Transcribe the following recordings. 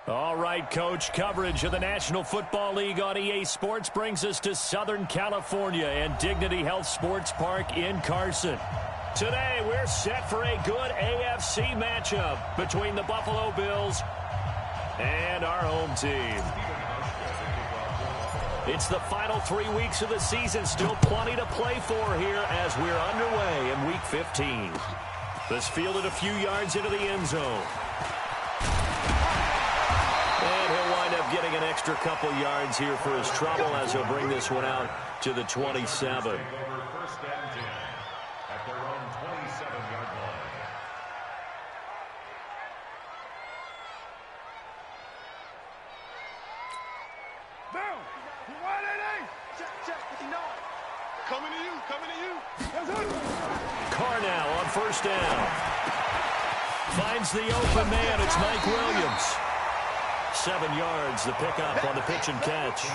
All right, Coach, coverage of the National Football League on EA Sports brings us to Southern California and Dignity Health Sports Park in Carson. Today, we're set for a good AFC matchup between the Buffalo Bills and our home team. It's the final 3 weeks of the season. Still plenty to play for here as we're underway in Week 15. This fielded a few yards into the end zone. And he'll wind up getting an extra couple yards here for his trouble as he'll bring this one out to the 27. Carr now on first down. Finds the open man. It's Mike Williams. 7 yards, the pickup on the pitch and catch.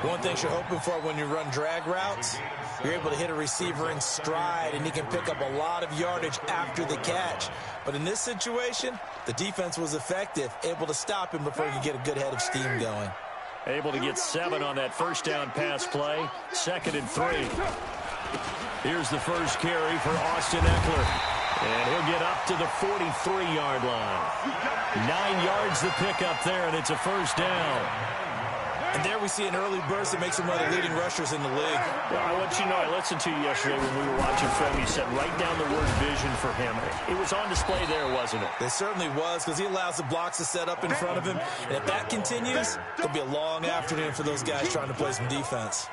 One thing you're hoping for when you run drag routes, you're able to hit a receiver in stride, and he can pick up a lot of yardage after the catch. But in this situation, the defense was effective, able to stop him before he could get a good head of steam going. Able to get 7 on that first down pass play. 2nd and 3. Here's the first carry for Austin Eckler. And he'll get up to the 43-yard line. 9 yards the pickup there, and it's a first down. And there we see an early burst that makes him one of the leading rushers in the league. Well, I want you to know, I listened to you yesterday when we were watching film. You said write down the word vision for him. It was on display there, wasn't it? It certainly was, because he allows the blocks to set up in front of him. And if that continues, it'll be a long afternoon for those guys trying to play some defense.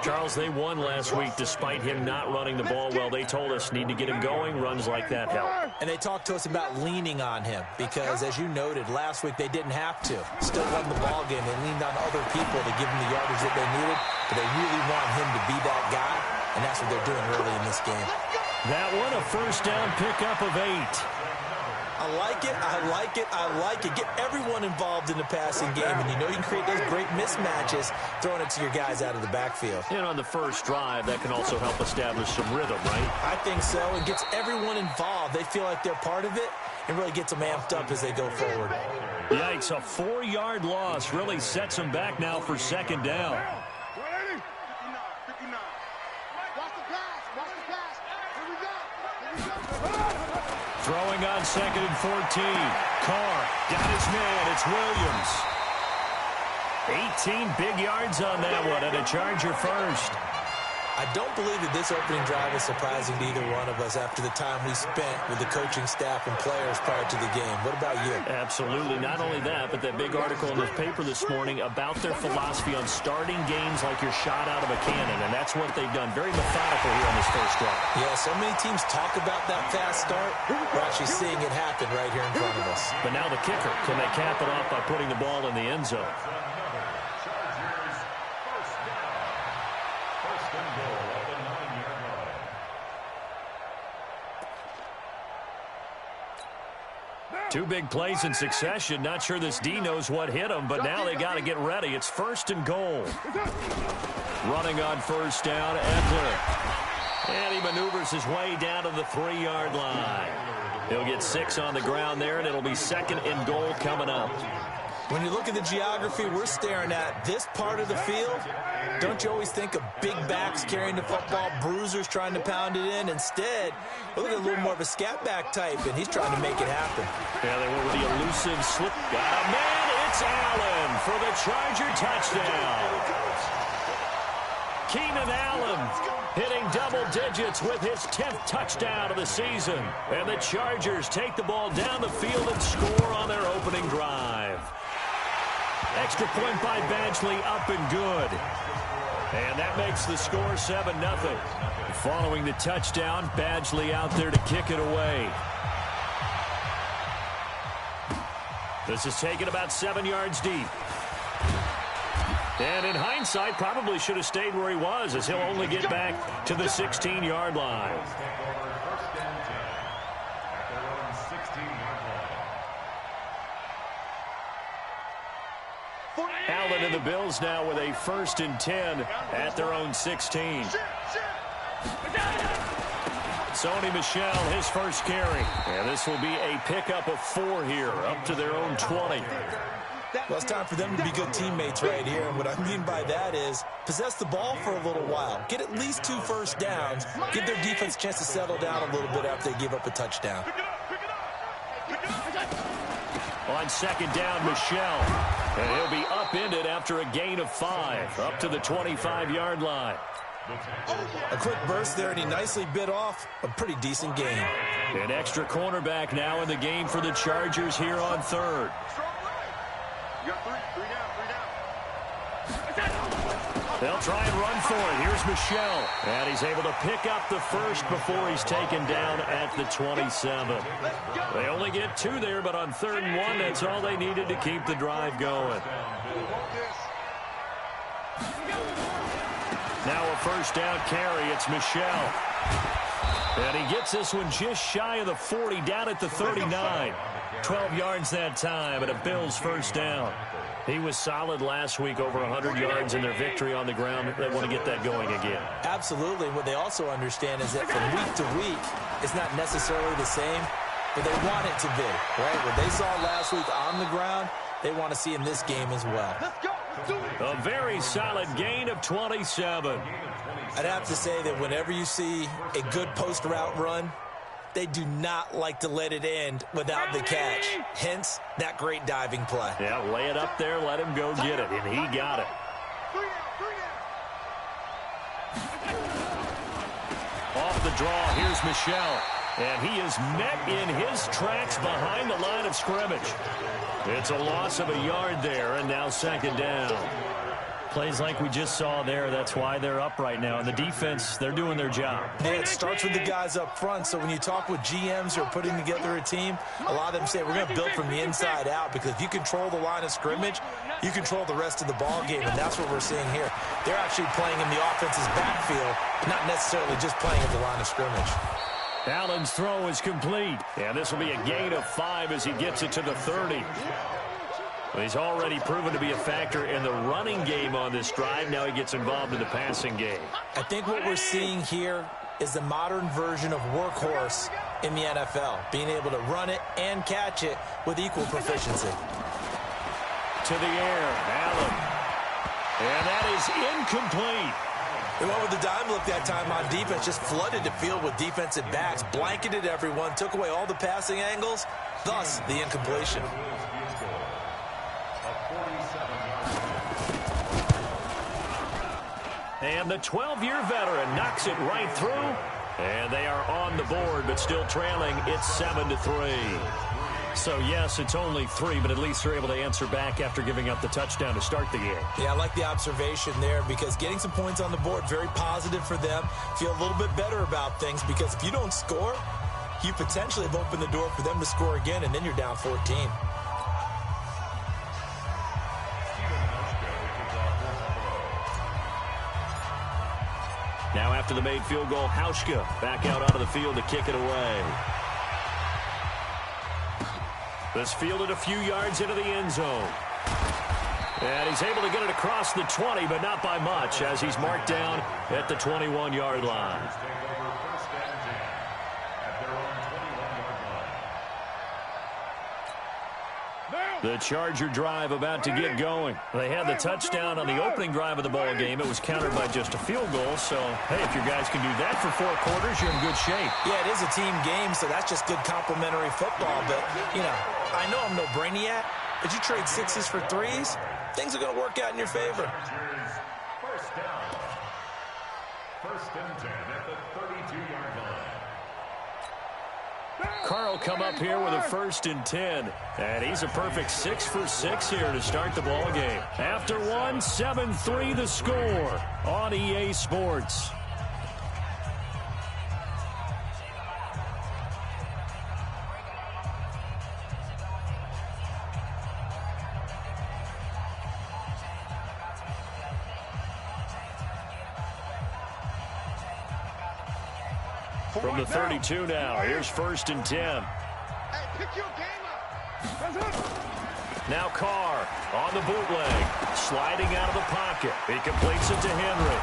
Charles, they won last week despite him not running the ball well. They told us need to get him going. Runs like that help. And they talked to us about leaning on him because, as you noted, last week they didn't have to. Still won the ball game. They leaned on other people to give him the yardage that they needed, but they really want him to be that guy, and that's what they're doing early in this game. That one, a first down pickup of 8. I like it, I like it, I like it. Get everyone involved in the passing game, and you know you can create those great mismatches throwing it to your guys out of the backfield. And on the first drive, that can also help establish some rhythm, right? I think so. It gets everyone involved. They feel like they're part of it and really gets them amped up as they go forward. Yikes, a 4-yard loss really sets them back now for 2nd down. Throwing on 2nd and 14. Carr got his man. It's Williams. 18 big yards on that one, and a Charger first. I don't believe that this opening drive is surprising to either one of us after the time we spent with the coaching staff and players prior to the game. What about you? Absolutely. Not only that, but that big article in the paper this morning about their philosophy on starting games like you're shot out of a cannon, and that's what they've done. Very methodical here on this first drive. Yeah, so many teams talk about that fast start. We're actually seeing it happen right here in front of us. But now the kicker. Can they cap it off by putting the ball in the end zone? Two big plays in succession. Not sure this D knows what hit him, but now they got to get ready. It's 1st and goal. Running on first down, Eckler. And he maneuvers his way down to the 3-yard line. He'll get 6 on the ground there, and it'll be 2nd and goal coming up. When you look at the geography we're staring at, this part of the field, don't you always think of big backs carrying the football, bruisers trying to pound it in? Instead, look at a little more of a scat back type, and he's trying to make it happen. Yeah, they went with the elusive slip. Man, it's Allen for the Charger touchdown. Keenan Allen hitting double digits with his 10th touchdown of the season. And the Chargers take the ball down the field and score on their opening drive. Extra point by Badgley, up and good. And that makes the score 7-0. Following the touchdown, Badgley out there to kick it away. This is taken about 7 yards deep. And in hindsight, probably should have stayed where he was, as he'll only get back to the 16-yard line. Allen and the Bills now with a 1st and 10 at their own 16. Sony Michel, his first carry. And this will be a pickup of 4 here, up to their own 20. Well, it's time for them to be good teammates right here. And what I mean by that is possess the ball for a little while. Get at least 2 first downs. Give their defense a chance to settle down a little bit after they give up a touchdown. On second down, Michel. And he'll be upended after a gain of 5, up to the 25-yard line. A quick burst there, and he nicely bit off a pretty decent gain. An extra cornerback now in the game for the Chargers here on third. They'll try and run for it. Here's Michel. And he's able to pick up the first before he's taken down at the 27. They only get 2 there, but on 3rd and 1, that's all they needed to keep the drive going. Now a first down carry. It's Michel. And he gets this one just shy of the 40, down at the 39. 12 yards that time, and a Bills first down. He was solid last week, over 100 yards in their victory on the ground. They want to get that going again. Absolutely. What they also understand is that from week to week, it's not necessarily the same, but they want it to be, right? What they saw last week on the ground, they want to see in this game as well. A very solid gain of 27. I'd have to say that whenever you see a good post route run, they do not like to let it end without the catch. Hence, that great diving play. Yeah, lay it up there, let him go get it, and he got it. Off the draw, here's Michel. And he is met in his tracks behind the line of scrimmage. It's a loss of a yard there, and now second down. Plays like we just saw there. That's why they're up right now. And the defense, they're doing their job. Yeah, it starts with the guys up front. So when you talk with GMs who are putting together a team, a lot of them say we're going to build from the inside out, because if you control the line of scrimmage, you control the rest of the ball game, and that's what we're seeing here. They're actually playing in the offense's backfield, not necessarily just playing at the line of scrimmage. Allen's throw is complete. And this will be a gain of 5 as he gets it to the 30. Well, he's already proven to be a factor in the running game on this drive. Now he gets involved in the passing game. I think what we're seeing here is the modern version of workhorse in the NFL, being able to run it and catch it with equal proficiency. To the air, Allen. And that is incomplete. They went with the dime look that time on defense, just flooded the field with defensive backs, blanketed everyone, took away all the passing angles, thus the incompletion. And the 12-year veteran knocks it right through. And they are on the board, but still trailing. It's 7-3. So, yes, it's only 3, but at least they're able to answer back after giving up the touchdown to start the game. Yeah, I like the observation there, because getting some points on the board, very positive for them. Feel a little bit better about things, because if you don't score, you potentially have opened the door for them to score again, and then you're down 14. Now after the made field goal, Hauschka back out onto the field to kick it away. This fielded a few yards into the end zone. And he's able to get it across the 20, but not by much, as he's marked down at the 21-yard line. The Charger drive about to get going. They had the touchdown on the opening drive of the ball game. It was countered by just a field goal. So, hey, if your guys can do that for 4 quarters, you're in good shape. Yeah, it is a team game, so that's just good complimentary football. But, you know, I know I'm no brainiac, but you trade 6s for 3s, things are going to work out in your favor. First down. First and 10 at the 32-yard line. Carl come up here with a 1st and 10. And he's a perfect 6 for 6 here to start the ball game. After 1, 7-3 the score on EA Sports. From the 32 now, here's 1st and 10. Hey, pick your game up. Now Carr on the bootleg, sliding out of the pocket. He completes it to Henry.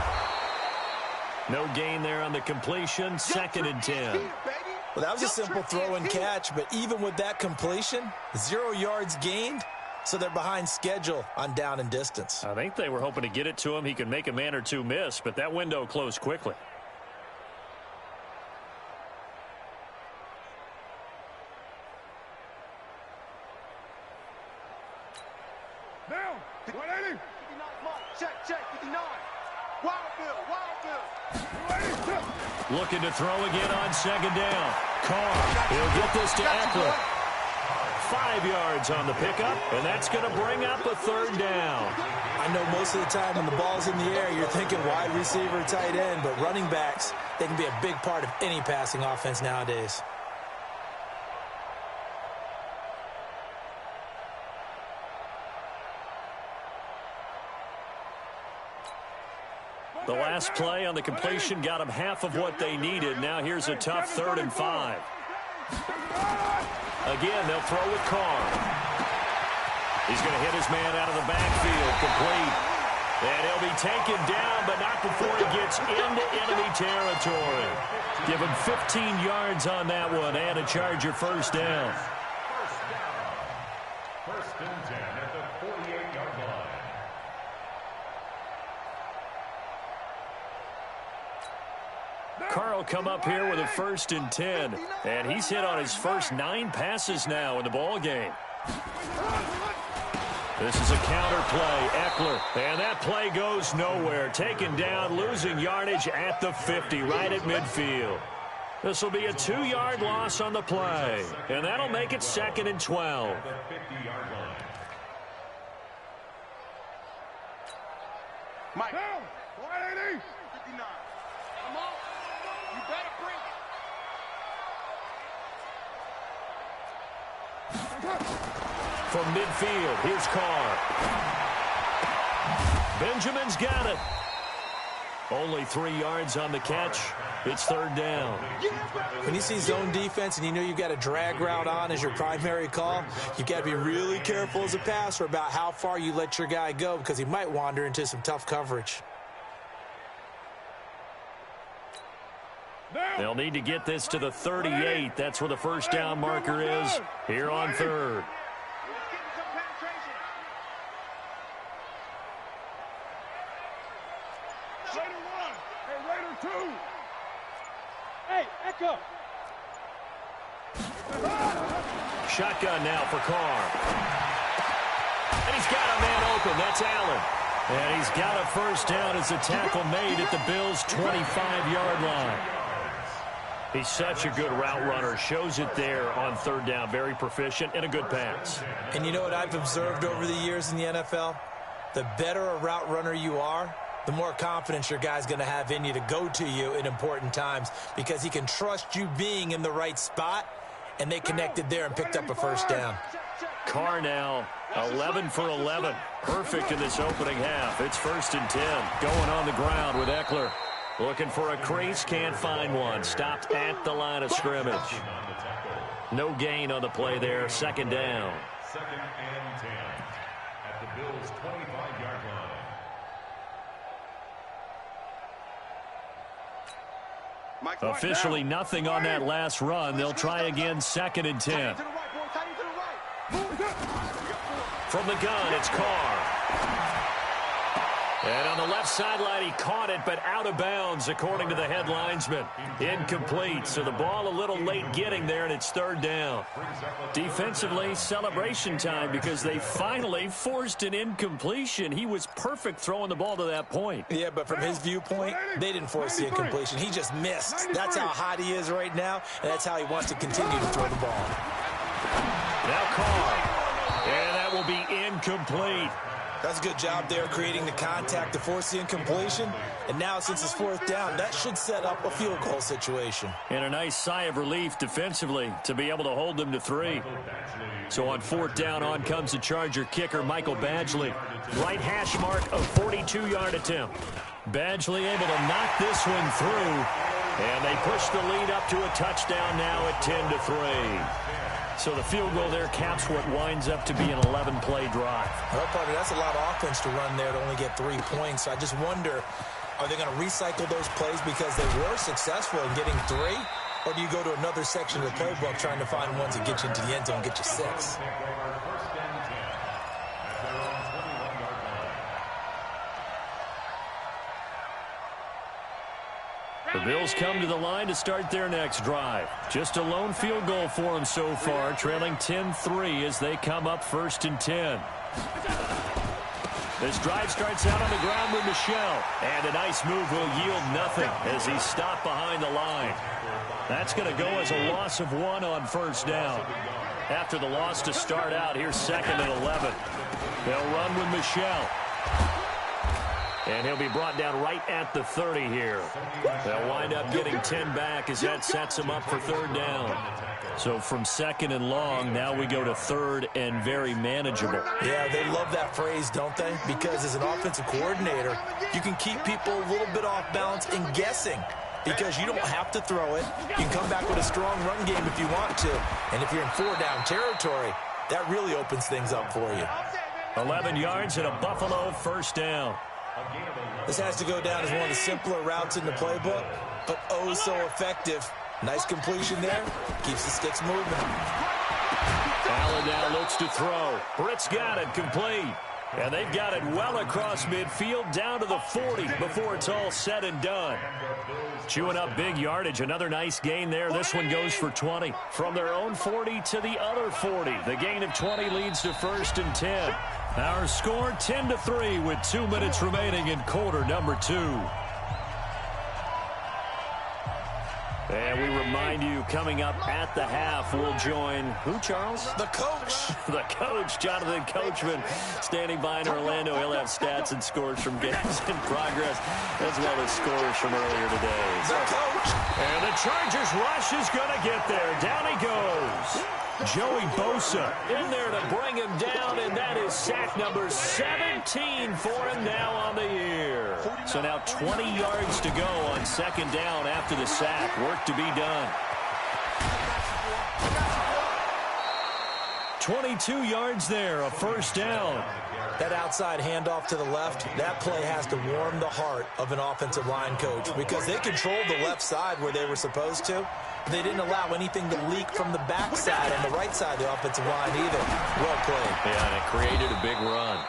No gain there on the completion. 2nd and 10. Well, that was a simple throw and catch, but even with that completion, 0 yards gained, so they're behind schedule on down and distance. I think they were hoping to get it to him. He could make a man or two miss, but that window closed quickly. Down. 180. Check. 59. Wild. Looking to throw again on 2nd down. Carr, he'll get this to Eckler. 5 yards on the pickup, and that's going to bring up a 3rd down. I know most of the time when the ball's in the air, you're thinking wide receiver, tight end, but running backs, they can be a big part of any passing offense nowadays. The last play on the completion got them half of what they needed. Now here's a tough 3rd and 5. Again, they'll throw with Carr. He's going to hit his man out of the backfield, complete. And he'll be taken down, but not before he gets into enemy territory. Give him 15 yards on that one and a Charger 1st down. First and 10 at the 48-yard line. Carr will come up here with a 1st and 10, and he's hit on his first 9 passes now in the ball game. This is a counter play, Eckler, and that play goes nowhere. Taken down, losing yardage at the 50, right at midfield. This will be a 2-yard loss on the play, and that'll make it 2nd and 12. Mike. Down. 180. 59. Come on. You better bring it. From midfield, here's Carr. Benjamin's got it. Only 3 yards on the catch. It's 3rd down. When you see zone defense and you know you've got a drag route on as your primary call, you've got to be really careful as a passer about how far you let your guy go because he might wander into some tough coverage. They'll need to get this to the 38. That's where the 1st down marker is here on 3rd. Raider 1. Hey, Raider 2. Hey, Echo. Shotgun now for Carr. And he's got a man open. That's Allen. And he's got a 1st down as a tackle made at the Bills' 25-yard line. He's such a good route runner. Shows it there on 3rd down. Very proficient and a good pass. And you know what I've observed over the years in the NFL? The better a route runner you are, the more confidence your guy's going to have in you to go to you in important times because he can trust you being in the right spot, and they connected there and picked up a 1st down. Carr now 11 for 11. Perfect in this opening half. It's 1st and 10. Going on the ground with Eckler. Looking for a crease, can't find one. Stopped at the line of scrimmage. No gain on the play there. 2nd down. 2nd and 10 at the Bills' 25-yard line. Officially nothing on that last run. They'll try again. 2nd and 10. From the gun, it's Carr. And on the left sideline, he caught it, but out of bounds, according to the head linesman. Incomplete, so the ball a little late getting there, and it's 3rd down. Defensively, celebration time because they finally forced an incompletion. He was perfect throwing the ball to that point. Yeah, but from his viewpoint, they didn't force the incompletion. He just missed. That's how hot he is right now, and that's how he wants to continue to throw the ball. Now Carr, and that will be incomplete. That's a good job there creating the contact to force the incompletion. And now since it's 4th down, that should set up a field goal situation. And a nice sigh of relief defensively to be able to hold them to 3. So on 4th down, on comes the Charger kicker, Michael Badgley. Right hash mark, a 42-yard attempt. Badgley able to knock this one through. And they push the lead up to a touchdown now at 10-3. So the field goal there caps what winds up to be an 11-play drive. Well, partner, that's a lot of offense to run there to only get 3 points. I just wonder, Are they going to recycle those plays because they were successful in getting 3? Or do you go to another section of the playbook trying to find ones that get you into the end zone and get you 6? The Bills come to the line to start their next drive. Just a lone field goal for them so far, trailing 10-3 as they come up 1st and 10. This drive starts out on the ground with Michel. And a nice move will yield nothing as he's stopped behind the line. That's going to go as a loss of 1 on 1st down. After the loss to start out, here's 2nd and 11. They'll run with Michel. And he'll be brought down right at the 30 here. They'll wind up getting 10 back as that sets them up for 3rd down. So from 2nd and long, now we go to 3rd and very manageable. Yeah, they love that phrase, don't they? Because as an offensive coordinator, you can keep people a little bit off balance and guessing. Because you don't have to throw it. You can come back with a strong run game if you want to. And if you're in 4-down territory, that really opens things up for you. 11 yards and a Buffalo 1st down. This has to go down as one of the simpler routes in the playbook, but oh so effective. Nice completion there. Keeps the sticks moving. Allen now looks to throw. Britt's got it complete. And they've got it well across midfield down to the 40 before it's all said and done. Chewing up big yardage. Another nice gain there. This one goes for 20. From their own 40 to the other 40. The gain of 20 leads to 1st and 10. Our score 10-3 with 2 minutes remaining in quarter number 2. And we remind you, coming up at the half, we'll join who, Charles? The coach. The coach, Jonathan Coachman, standing by in Orlando. He'll have stats and scores from games in progress, as well as scores from earlier today. The coach. And the Chargers rush is going to get there. Down he goes. Joey Bosa in there to bring him down, and that is sack number 17 for him now on the year. So now 20 yards to go on 2nd down after the sack. Work to be done. 22 yards there, a 1st down. That outside handoff to the left, that play has to warm the heart of an offensive line coach because they controlled the left side where they were supposed to. They didn't allow anything to leak from the backside on the right side of the offensive line either. Well played. Yeah, and it created a big run.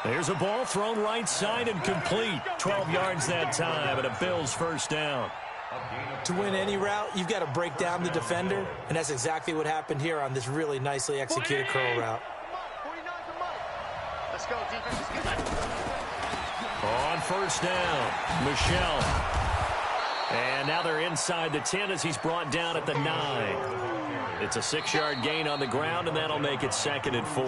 There's a ball thrown right side and complete. 12 yards that time and a Bills 1st down. To win any route, you've got to break down the defender, and that's exactly what happened here on this really nicely executed curl route. Let's go, defense. On 1st down, Michel. And now they're inside the 10 as he's brought down at the 9. It's a 6-yard gain on the ground, and that'll make it 2nd and 4.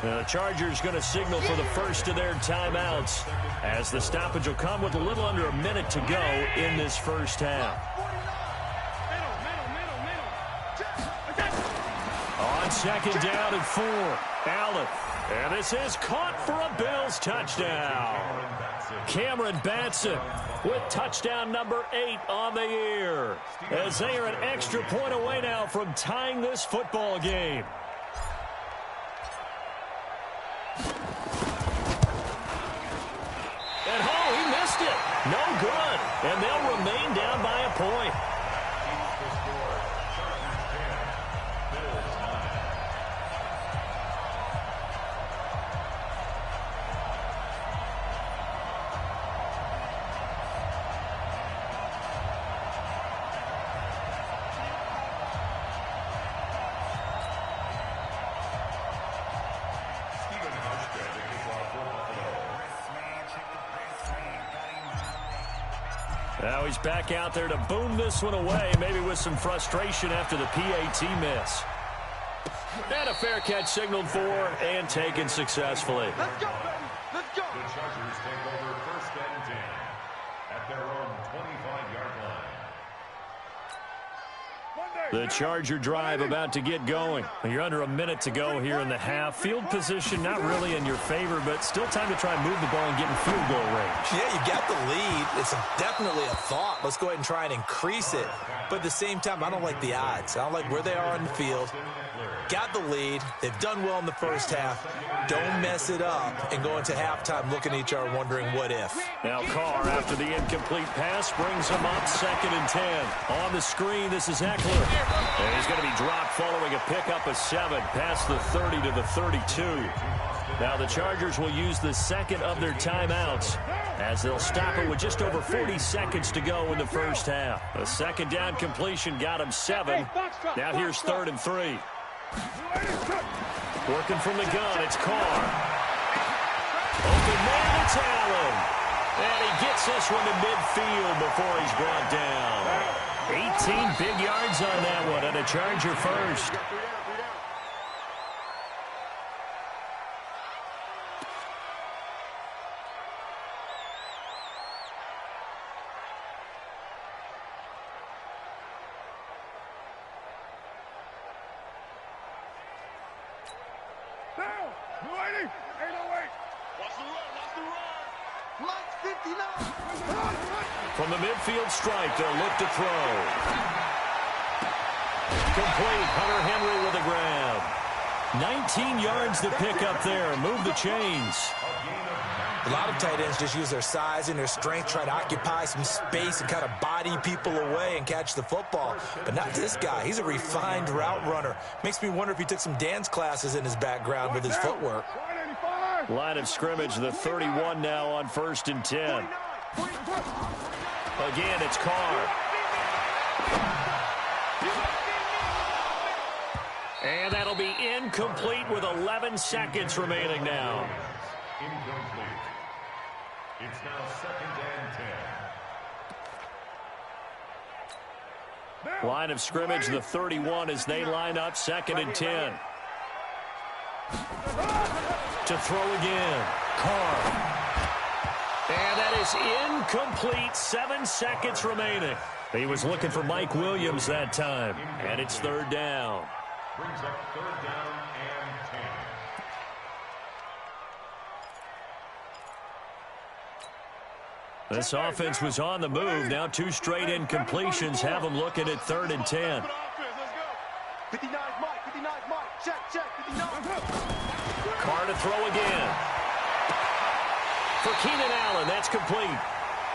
The Chargers going to signal for the first of their timeouts as the stoppage will come with a little under a minute to go in this 1st half. On 2nd down and 4, Allen. And this is caught for a Bills touchdown. Cameron Batson with touchdown number 8 on the year, as they are an extra point away now from tying this football game. And he missed it. No good. And they'll remain down by a point. Now he's back out there to boom this one away, maybe with some frustration after the PAT miss. And a fair catch signaled for and taken successfully. Let's go, baby. Let's go. The Chargers take over 1st and 10 at their own 25-yard line. The Charger drive about to get going. You're under a minute to go here in the half. Field position not really in your favor, but still time to try and move the ball and get in field goal range. Yeah, you got the lead. It's definitely a thought. Let's go ahead and try and increase it. But at the same time, I don't like the odds. I don't like where they are on the field. got the lead. They've done well in the first half. Don't mess it up and go into halftime looking at each other wondering what if. Now Carr, after the incomplete pass, brings him up 2nd and 10. On the screen, this is Eckler. And he's going to be dropped following a pickup of 7 past the 30 to the 32. Now the Chargers will use the second of their timeouts as they'll stop it with just over 40 seconds to go in the first half. A second down completion got him 7. Now here's 3rd and 3. Working from the gun, it's Carr. Open man, it's Allen. And he gets this one to midfield before he's brought down. 18 big yards on that one, and a Charger first. From the midfield stripe, they'll look to throw. Complete. Hunter Henry with a grab. 19 yards to pick up there. Move the chains. A lot of tight ends just use their size and their strength, try to occupy some space and kind of body people away and catch the football. But not this guy. He's a refined route runner. Makes me wonder if he took some dance classes in his background with his footwork. Line of scrimmage, the 31 now on 1st and 10. Again, it's Carr. And that'll be incomplete with 11 seconds remaining now. Incomplete. It's now 2nd and 10. Line of scrimmage, the 31 as they line up 2nd and 10. To throw again. Carr. And that is incomplete. 7 seconds remaining. He was looking for Mike Williams that time. And it's 3rd down. Brings up 3rd down and 10. This offense was on the move. Now 2 straight incompletions have them looking at 3rd and 10. 59 Mike, 59 Mike, check, 59. Carr to throw again. For Keenan Allen, that's complete.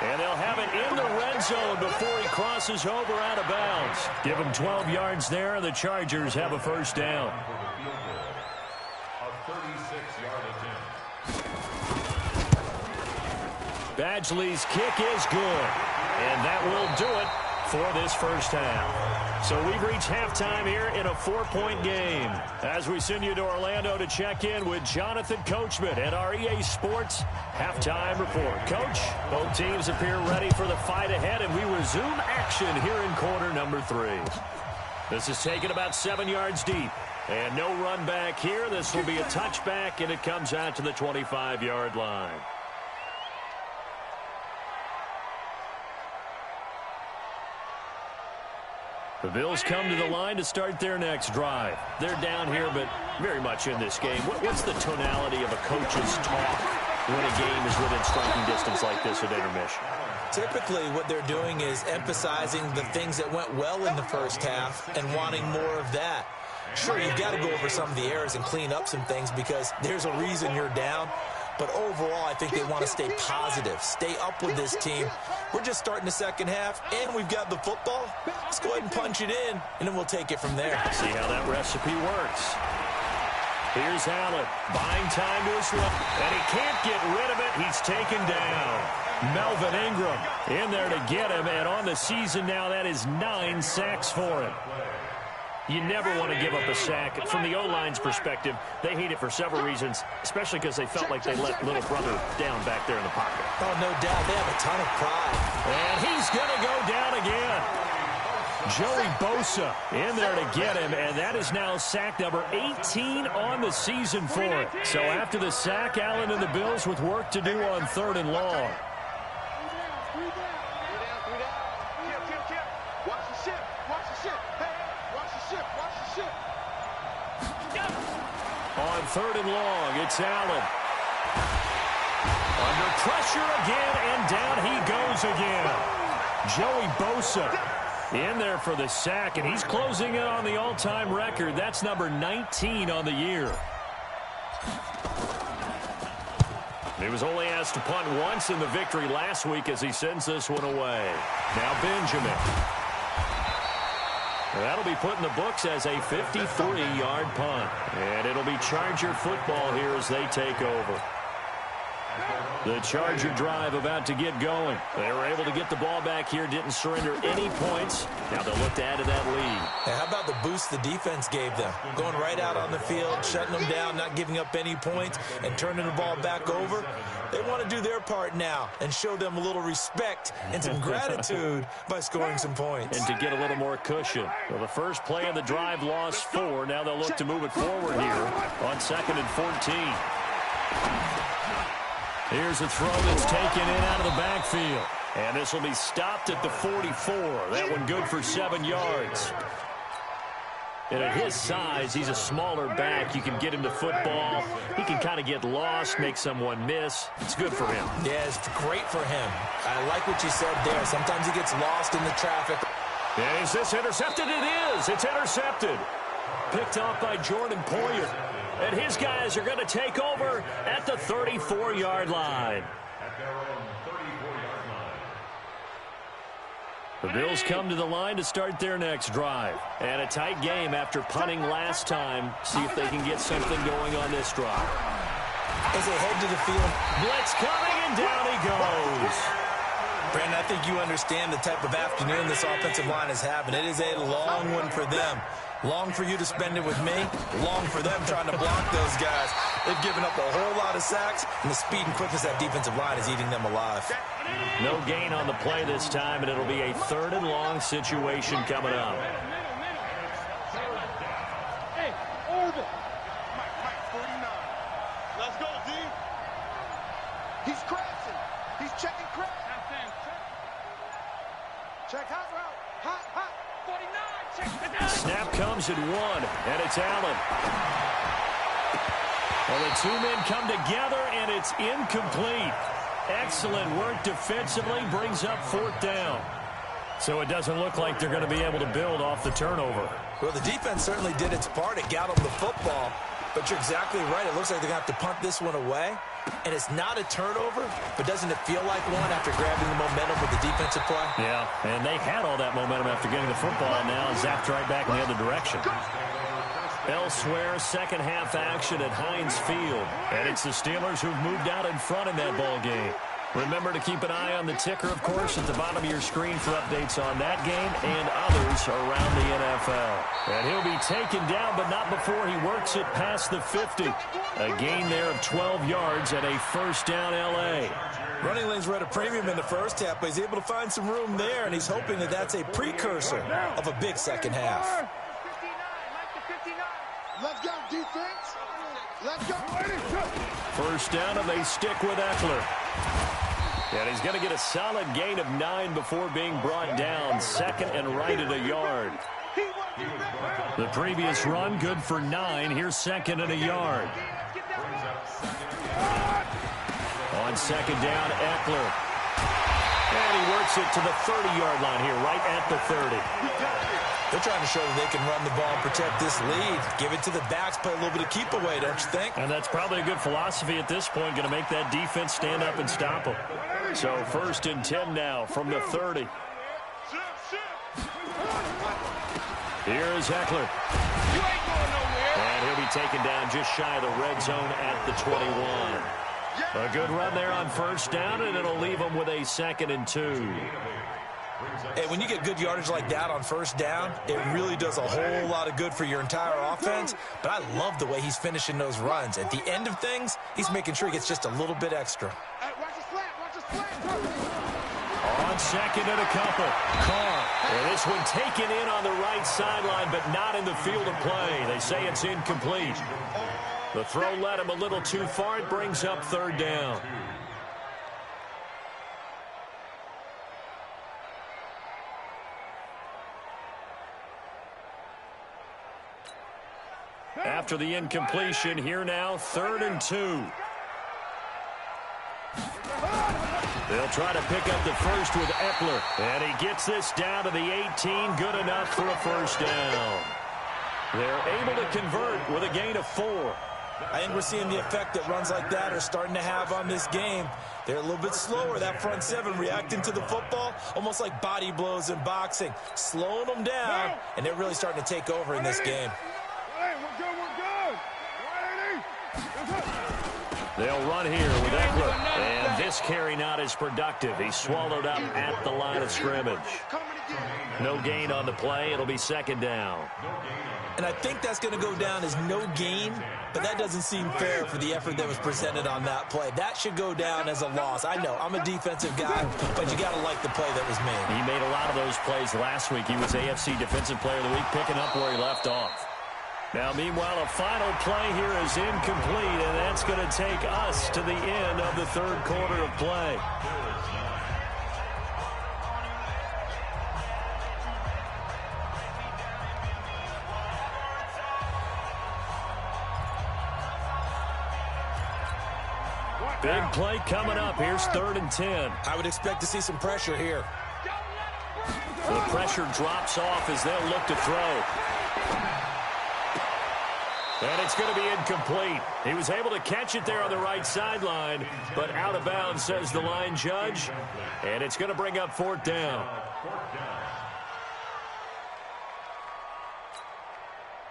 And they'll have it in the red zone before he crosses over out of bounds. Give him 12 yards there, and the Chargers have a first down. A 36-yard attempt. Badgley's kick is good. And that will do it for this first half. So we've reached halftime here in a 4-point game. As we send you to Orlando to check in with Jonathan Coachman at our EA Sports Halftime Report. Coach, both teams appear ready for the fight ahead, and we resume action here in quarter number 3. This is taken about 7 yards deep. And no run back here. This will be a touchback, and it comes out to the 25-yard line. The Bills come to the line to start their next drive. They're down here, but very much in this game. What's the tonality of a coach's talk when a game is within striking distance like this at intermission? Typically, what they're doing is emphasizing the things that went well in the first half and wanting more of that. Sure, you've got to go over some of the errors and clean up some things because there's a reason you're down. But overall, I think they want to stay positive, stay up with this team. We're just starting the second half, and we've got the football. Let's go ahead and punch it in, and then we'll take it from there. See how that recipe works. Here's Allen, buying time to his left, and he can't get rid of it. He's taken down. Melvin Ingram in there to get him, and on the season now, that is 9 sacks for him. You never want to give up a sack. From the O-line's perspective, they hate it for several reasons, especially because they felt like they let little brother down back there in the pocket. Oh, no doubt. They have a ton of pride. And he's going to go down again. Joey Bosa in there to get him, and that is now sack number 18 on the season for it. So after the sack, Allen and the Bills with work to do on 3rd and long. On 3rd and long, it's Allen. Under pressure again, and down he goes again. Joey Bosa In there for the sack, and he's closing in on the all-time record. That's number 19 on the year. He was only asked to punt once in the victory last week as he sends this one away. Now Benjamin. That'll be put in the books as a 53-yard punt. And it'll be Charger football here as they take over. The Charger drive about to get going. They were able to get the ball back here, didn't surrender any points. Now they'll look to add to that lead. Hey, how about the boost the defense gave them? Going right out on the field, shutting them down, not giving up any points, and turning the ball back over. They want to do their part now and show them a little respect and some gratitude by scoring some points. And to get a little more cushion. Well, the first play of the drive lost 4. Now they'll look to move it forward here on 2nd and 14. Here's a throw that's taken in out of the backfield. And this will be stopped at the 44. That one good for 7 yards. And at his size, he's a smaller back. You can get him to football. He can kind of get lost, make someone miss. It's good for him. Yeah, it's great for him. I like what you said there. Sometimes he gets lost in the traffic. And is this intercepted? It is. It's intercepted. Picked off by Jordan Poyer. And his guys are going to take over at the 34-yard line. The Bills come to the line to start their next drive. And a tight game after punting last time. See if they can get something going on this drive. As they head to the field. Blitz coming, and down he goes. Brandon, I think you understand the type of afternoon this offensive line is having. It is a long one for them. Long for you to spend it with me. Long for them trying to block those guys. They've given up a whole lot of sacks, and the speed and quickness of that defensive line is eating them alive. No gain on the play this time, and it'll be a 3rd and long situation coming up. Hey, over. Mike, 49. Let's go, D. He's crashing. He's checking crash. Check hot route. Hot. 49. Check it out. Snap comes at 1, and it's Allen. Well, the 2 men come together, and it's incomplete. Excellent work defensively, brings up 4th down. So it doesn't look like they're going to be able to build off the turnover. Well, the defense certainly did its part. It got them the football. But you're exactly right. It looks like they're going to have to punt this one away. And it's not a turnover, but doesn't it feel like one after grabbing the momentum with the defensive play? Yeah, and they had all that momentum after getting the football, and now zapped right back in the other direction. Elsewhere, second half action at Heinz Field. And it's the Steelers who've moved out in front in that ball game. Remember to keep an eye on the ticker, of course, at the bottom of your screen for updates on that game and others around the NFL. And he'll be taken down, but not before he works it past the 50. A gain there of 12 yards and a 1st down L.A. Running lanes were at a premium in the first half, but he's able to find some room there, and he's hoping that that's a precursor of a big second half. 59. Let's go, defense. Let's go. 1st down, and they stick with Eckler. And he's going to get a solid gain of 9 before being brought down. 2nd and right at a yard. The previous run, good for 9. Here's 2nd and a yard. On 2nd down, Eckler. And he works it to the 30-yard line here, right at the 30. They're trying to show that they can run the ball and protect this lead. Give it to the backs, play a little bit of keep away, don't you think? And that's probably a good philosophy at this point, going to make that defense stand up and stop them. So 1st and 10 now from the 30. Here's Eckler. And he'll be taken down just shy of the red zone at the 21. A good run there on 1st down, and it'll leave them with a 2nd and 2. Hey, when you get good yardage like that on 1st down, it really does a whole lot of good for your entire offense. But I love the way he's finishing those runs. At the end of things, he's making sure he gets just a little bit extra. Watch the slant. On 2nd and a couple. Carr. And this one taken in on the right sideline, but not in the field of play. They say it's incomplete. The throw led him a little too far. It brings up 3rd down. After the incompletion, here now, 3rd and 2. They'll try to pick up the first with Eckler. And he gets this down to the 18. Good enough for a first down. They're able to convert with a gain of 4. I think we're seeing the effect that runs like that are starting to have on this game. They're a little bit slower, that front seven, reacting to the football, almost like body blows in boxing, slowing them down, and they're really starting to take over in this game. They'll run here with Eckler, and this carry not as productive. He's swallowed up at the line of scrimmage. No gain on the play. It'll be second down. And I think that's going to go down as no gain, but that doesn't seem fair for the effort that was presented on that play. That should go down as a loss. I know, I'm a defensive guy, but you got to like the play that was made. He made a lot of those plays last week. He was AFC Defensive Player of the Week, picking up where he left off. Now, meanwhile, a final play here is incomplete, and that's going to take us to the end of the third quarter of play. Big play coming up. Here's 3rd and 10. I would expect to see some pressure here. The pressure drops off as they'll look to throw. And it's going to be incomplete. He was able to catch it there on the right sideline, but out of bounds, says the line judge. And it's going to bring up 4th down.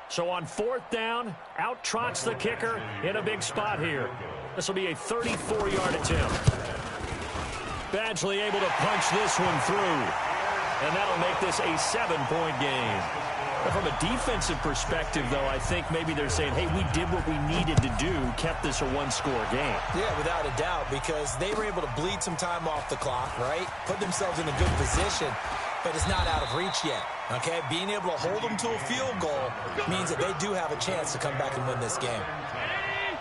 So on 4th down, out trots the kicker in a big spot here. This will be a 34-yard attempt. Badgley able to punch this one through. And that'll make this a 7-point game. But from a defensive perspective, though, I think maybe they're saying, hey, we did what we needed to do, kept this a 1-score game. Yeah, without a doubt, because they were able to bleed some time off the clock, right? Put themselves in a good position, but it's not out of reach yet, okay? Being able to hold them to a field goal means that they do have a chance to come back and win this game.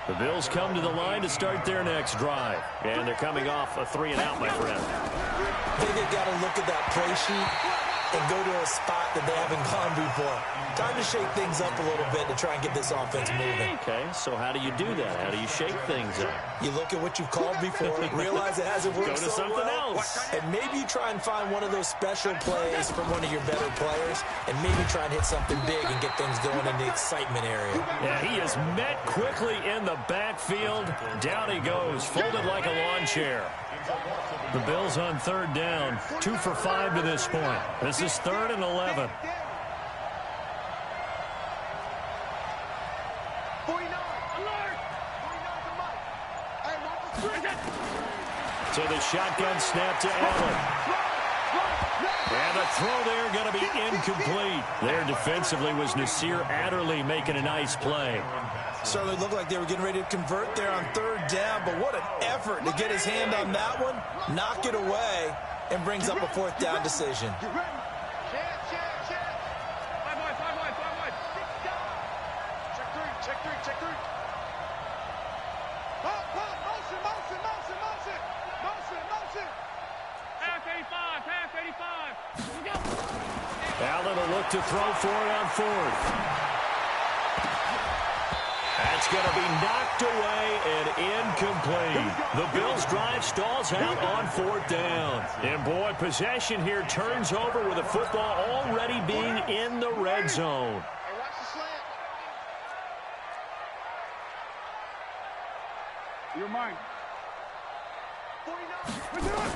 The Bills come to the line to start their next drive. And they're coming off a 3-and-out, my friend. I think they've got to look at that play sheet and go to a spot that they haven't gone before. Time to shake things up a little bit to try and get this offense moving. Okay, so how do you do that? How do you shake things up? You look at what you've called before, realize it hasn't worked Go to so something well, else. and maybe you try and find one of those special plays from one of your better players, and maybe try and hit something big and get things going in the excitement area. Yeah, he is met quickly in the backfield. Down he goes, folded like a lawn chair. The Bills on 3rd down, 2 for 5 to this point. This is 3rd and 11. 49, alert! 49 To the shotgun snap to Allen. And the throw there going to be incomplete. There defensively was Nasir Adderley making a nice play. Certainly looked like they were getting ready to convert there on 3rd down, but what an effort to get his hand on that one, knock it away, and brings up a 4th down decision. Get ready. Chance. 5 wide. Check three. Pop, motion. Pass 85. Allen will look to throw for it on 4th. That's going to be knocked away and incomplete. The Bills' drive stalls out on 4th down. And, boy, possession here turns over with the football already being in the red zone. Hey, watch the slant. You're mine. 49.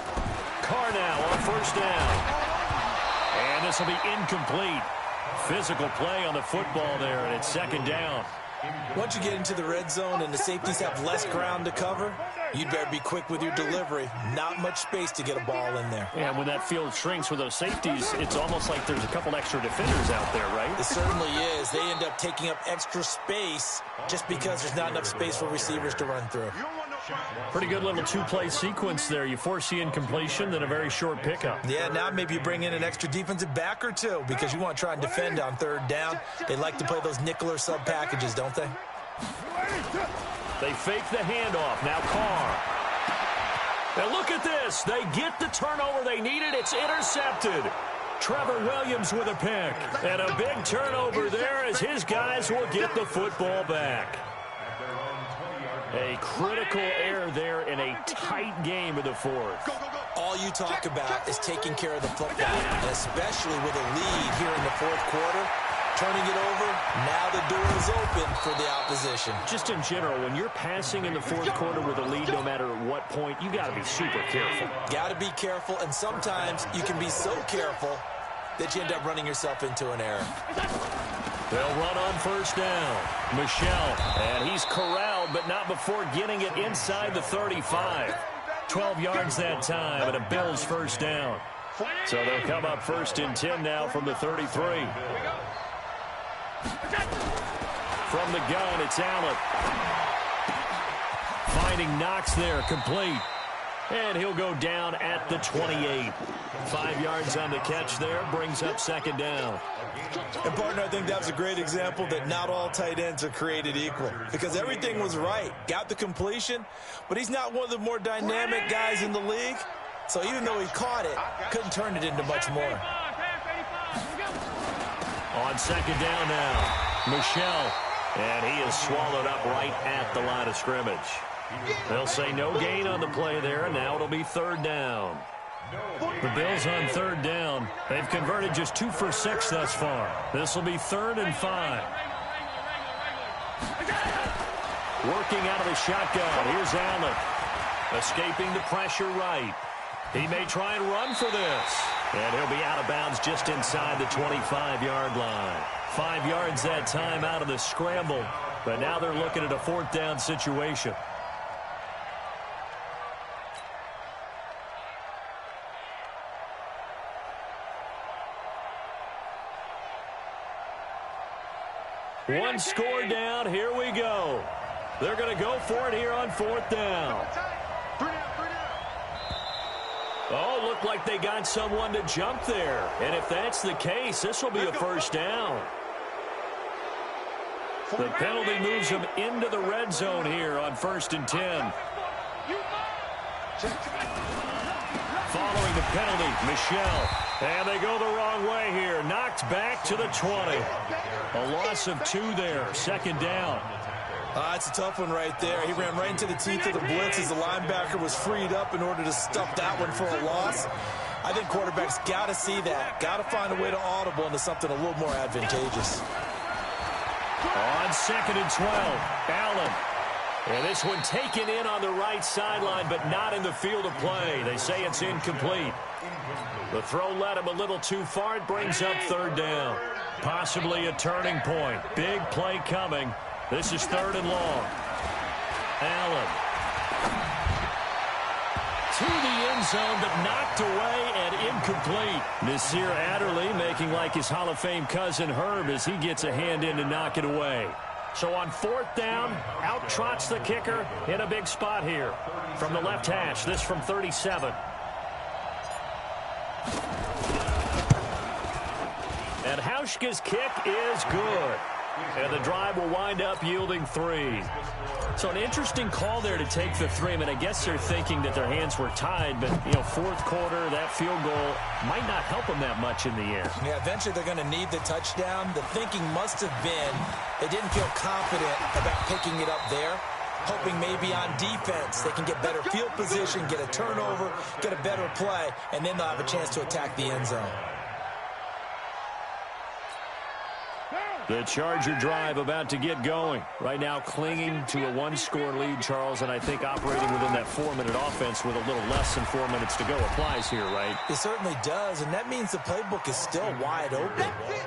Carr now on 1st down. And this will be incomplete. Physical play on the football there, and it's 2nd down. Once you get into the red zone and the safeties have less ground to cover, you'd better be quick with your delivery. Not much space to get a ball in there. Yeah, when that field shrinks with those safeties, it's almost like there's a couple extra defenders out there, right? It certainly is. They end up taking up extra space just because there's not enough space for receivers to run through. Pretty good little 2-play sequence there. You force the incompletion, then a very short pickup. Yeah, now maybe you bring in an extra defensive back or two because you want to try and defend on 3rd down. They like to play those nickel or sub packages, don't they? They fake the handoff. Now Carr. And look at this. They get the turnover they needed. It's intercepted. Trevor Williams with a pick. And a big turnover there as his guys will get the football back. At their own 20-yard A critical error there in a tight game of the fourth. All you talk about is taking care of the football, and especially with a lead here in the fourth quarter. Turning it over, now the door is open for the opposition. Just in general, when you're passing in the fourth quarter with a lead, no matter at what point, you got to be super careful. Got to be careful, and sometimes you can be so careful that you end up running yourself into an error. They'll run on first down. Michel, and he's corralled, but not before getting it inside the 35. 12 yards that time, and a Bills first down. So they'll come up first and 10 now from the 33. From the gun, it's Allen. Finding Knox there, complete. And he'll go down at the 28. 5 yards on the catch there, brings up second down. And, partner, I think that was a great example that not all tight ends are created equal. Because everything was right. Got the completion, but he's not one of the more dynamic guys in the league. So even though he caught it, couldn't turn it into much more. On second down now, Michel. And he is swallowed up right at the line of scrimmage. They'll say no gain on the play there, and now it'll be third down. The Bills on third down. They've converted just 2 for 6 thus far. This will be 3rd and 5. Working out of the shotgun. Here's Allen. Escaping the pressure right. He may try and run for this. And he'll be out of bounds just inside the 25-yard line. 5 yards that time out of the scramble. But now they're looking at a fourth down situation. One score down. Here we go. They're going to go for it here on fourth down. Oh, looked like they got someone to jump there. And if that's the case, this will be a first down. The penalty moves them into the red zone here on 1st and 10. Following the penalty, Michel. And they go the wrong way here. Knocked back to the 20. A loss of 2 there. 2nd down. It's a tough one right there. He ran right into the teeth of the blitz as the linebacker was freed up in order to stuff that one for a loss. I think quarterbacks got to see that. Got to find a way to audible into something a little more advantageous. On 2nd and 12, Allen. And this one taken in on the right sideline, but not in the field of play. They say it's incomplete. The throw led him a little too far. It brings up 3rd down. Possibly a turning point. Big play coming. This is 3rd and long. Allen. To the end zone, but knocked away and incomplete. Nasir Adderley making like his Hall of Fame cousin Herb as he gets a hand in to knock it away. So on 4th down, out trots the kicker in a big spot here. From the left hash, this from 37. And Hauschka's kick is good. And the drive will wind up yielding 3. So an interesting call there to take the 3. I mean, I guess they're thinking that their hands were tied, but, you know, fourth quarter, that field goal might not help them that much in the end. Yeah, eventually they're going to need the touchdown. The thinking must have been they didn't feel confident about picking it up there, hoping maybe on defense they can get better field position, get a turnover, get a better play, and then they'll have a chance to attack the end zone. The Charger drive about to get going. Right now clinging to a 1-score lead, Charles, and I think operating within that 4-minute offense with a little less than 4 minutes to go applies here, right? It certainly does, and that means the playbook is still wide open,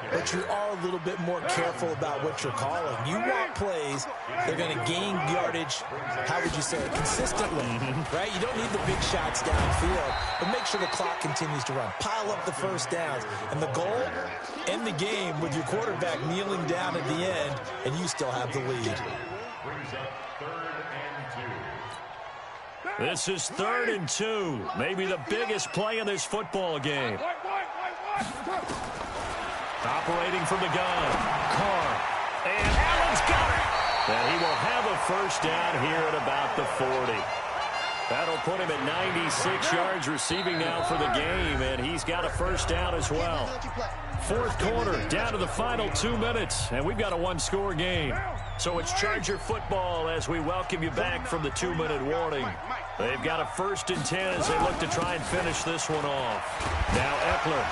but you are a little bit more careful about what you're calling. You want plays that are going to gain yardage, how would you say it, consistently, right? You don't need the big shots downfield, but make sure the clock continues to run. Pile up the first downs, and the goal, end the game with your quarterback kneeling down at the end, and you still have the lead. This is 3rd and 2. Maybe the biggest play in this football game. Operating from the gun. Carr. And Allen's got it. And he will have a first down here at about the 40. That'll put him at 96 yards receiving now for the game, and he's got a first down as well. Fourth quarter, down to the final 2 minutes, and we've got a 1-score game. So it's Charger football as we welcome you back from the 2-minute warning. They've got a 1st and 10 as they look to try and finish this one off. Now Eckler.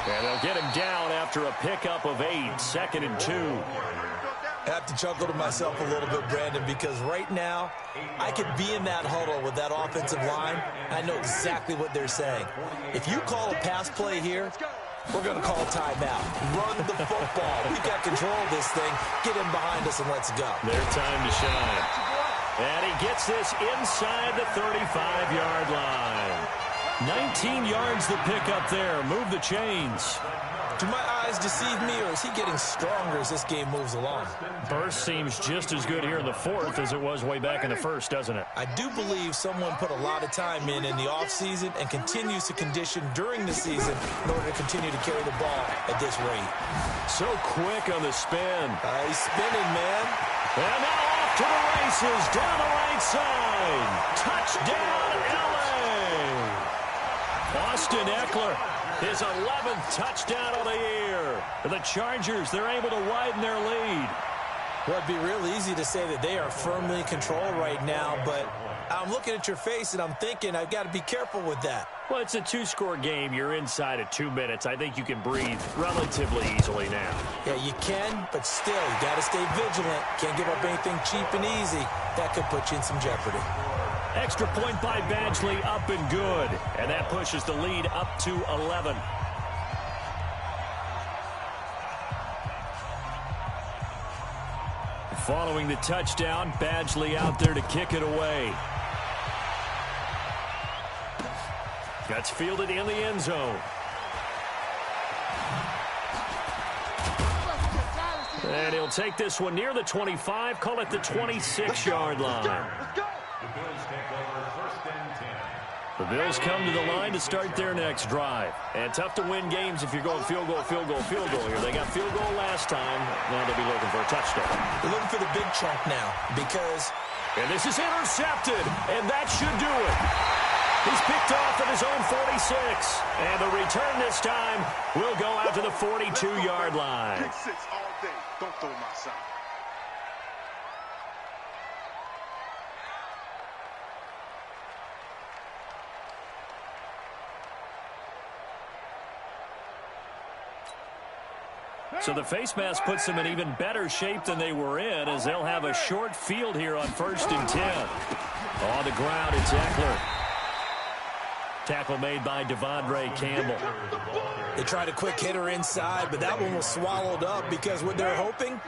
And they'll get him down after a pickup of 8, 2nd and 2. I have to chuckle to myself a little bit, Brandon, because right now I could be in that huddle with that offensive line. I know exactly what they're saying. If you call a pass play here, we're going to call a timeout. Run the football. We've got control of this thing. Get him behind us and let's go. Their time to shine. And he gets this inside the 35-yard line. 19 yards to pick up there. Move the chains. Do my eyes deceive me, or is he getting stronger as this game moves along? Burst seems just as good here in the 4th as it was way back in the 1st, doesn't it? I do believe someone put a lot of time in the offseason and continues to condition during the season in order to continue to carry the ball at this rate. So quick on the spin. He's spinning, man. And now off to the races down the right side. Touchdown, L.A. Austin Eckler. His 11th touchdown of the year. The Chargers, they're able to widen their lead. Well, it'd be real easy to say that they are firmly in control right now, but I'm looking at your face and I'm thinking I've got to be careful with that. Well, it's a 2-score game. You're inside of 2 minutes. I think you can breathe relatively easily now. Yeah, you can, but still, you got to stay vigilant. Can't give up anything cheap and easy. That could put you in some jeopardy. Extra point by Badgley, up and good. And that pushes the lead up to 11. Following the touchdown, Badgley out there to kick it away. That's fielded in the end zone. And he'll take this one near the 25, call it the 26-yard line. The Bills come to the line to start their next drive. And tough to win games if you're going field goal, field goal, field goal here. They got field goal last time. Now they'll be looking for a touchdown. They're looking for the big chunk now because... And this is intercepted, and that should do it. He's picked off at his own 46. And the return this time will go out to the 42-yard line. Pick 6 all day. Don't throw my side. So the face mask puts them in even better shape than they were in, as they'll have a short field here on 1st and 10. On the ground, it's Eckler. Tackle made by Devondre Campbell. They tried a quick hitter inside, but that one was swallowed up because what they're hoping,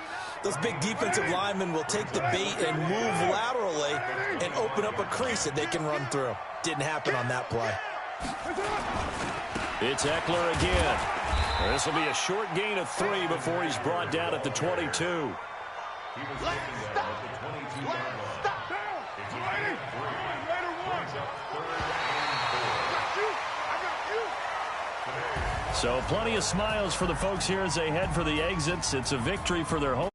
those big defensive linemen will take the bait and move laterally and open up a crease that they can run through. Didn't happen on that play. It's Eckler again. This will be a short gain of 3 before he's brought down at the 22. So plenty of smiles for the folks here as they head for the exits. It's a victory for their home.